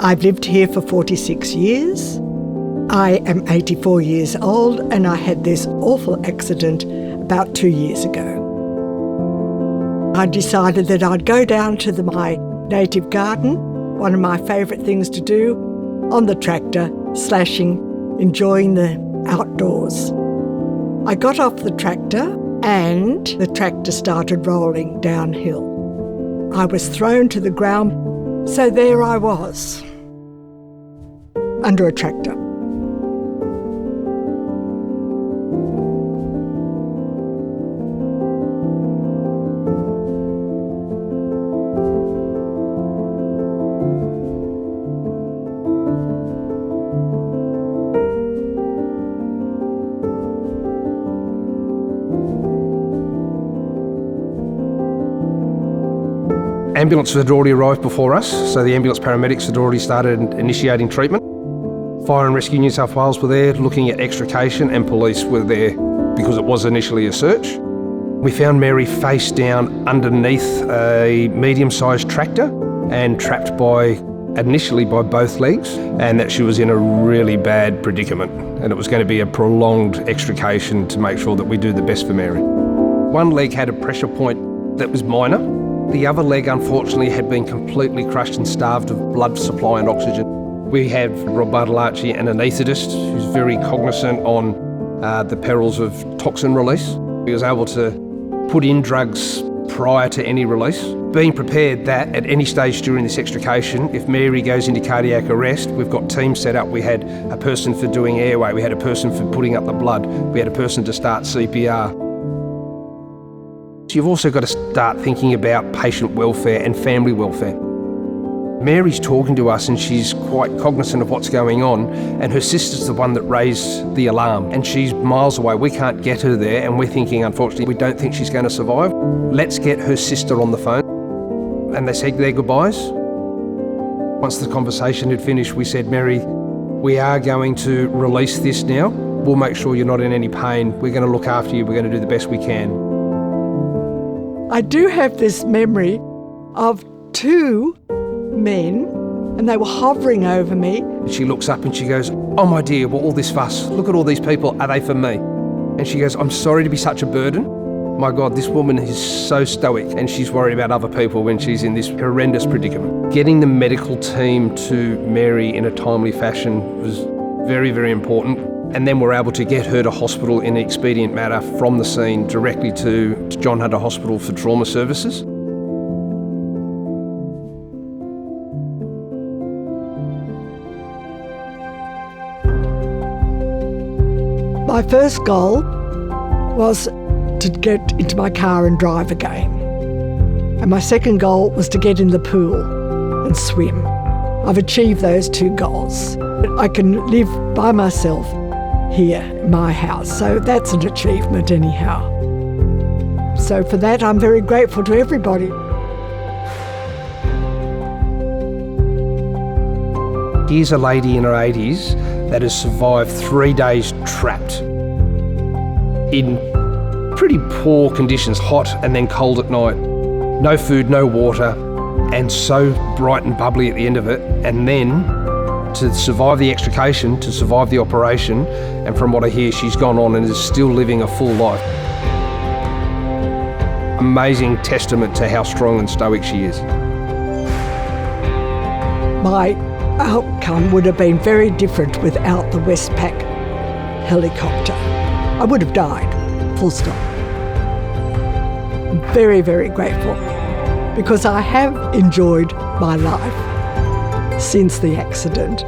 I've lived here for 46 years. I am 84 years old and I had this awful accident about 2 years ago. I decided that I'd go down to my native garden, one of my favourite things to do, on the tractor, slashing, enjoying the outdoors. I got off the tractor and the tractor started rolling downhill. I was thrown to the ground, so there I was, under a tractor. Ambulance had already arrived before us, so the ambulance paramedics had already started initiating treatment. Fire and Rescue New South Wales were there looking at extrication, and police were there because it was initially a search. We found Mary face down underneath a medium-sized tractor and trapped initially by both legs, and that she was in a really bad predicament, and it was going to be a prolonged extrication to make sure that we do the best for Mary. One leg had a pressure point that was minor. The other leg, unfortunately, had been completely crushed and starved of blood supply and oxygen. We have Rob Bartolacci, an anaesthetist, who's very cognisant on the perils of toxin release. He was able to put in drugs prior to any release, being prepared that at any stage during this extrication, if Mary goes into cardiac arrest, we've got teams set up. We had a person for doing airway, we had a person for putting up the blood, we had a person to start CPR. You've also got to start thinking about patient welfare and family welfare. Mary's talking to us and she's quite cognisant of what's going on, and her sister's the one that raised the alarm, and she's miles away. We can't get her there, and we're thinking, unfortunately, we don't think she's going to survive. Let's get her sister on the phone. And they said their goodbyes. Once the conversation had finished, we said, Mary, we are going to release this now. We'll make sure you're not in any pain. We're going to look after you. We're going to do the best we can. I do have this memory of two men, and they were hovering over me. She looks up and she goes, oh my dear, well, all this fuss, look at all these people, are they for me? And she goes, I'm sorry to be such a burden. My God, this woman is so stoic, and she's worried about other people when she's in this horrendous predicament. Getting the medical team to Mary in a timely fashion was very, very important. And then we're able to get her to hospital in an expedient manner from the scene directly to John Hunter Hospital for trauma services. My first goal was to get into my car and drive again. And my second goal was to get in the pool and swim. I've achieved those two goals. I can live by myself here in my house, so that's an achievement anyhow. So for that, I'm very grateful to everybody. Here's a lady in her 80s that has survived 3 days trapped in pretty poor conditions, hot and then cold at night. No food, no water, and so bright and bubbly at the end of it. And then to survive the extrication, to survive the operation, and from what I hear, she's gone on and is still living a full life. Amazing testament to how strong and stoic she is. My outcome would have been very different without the Westpac helicopter. I would have died, full stop. I'm very, very grateful because I have enjoyed my life since the accident.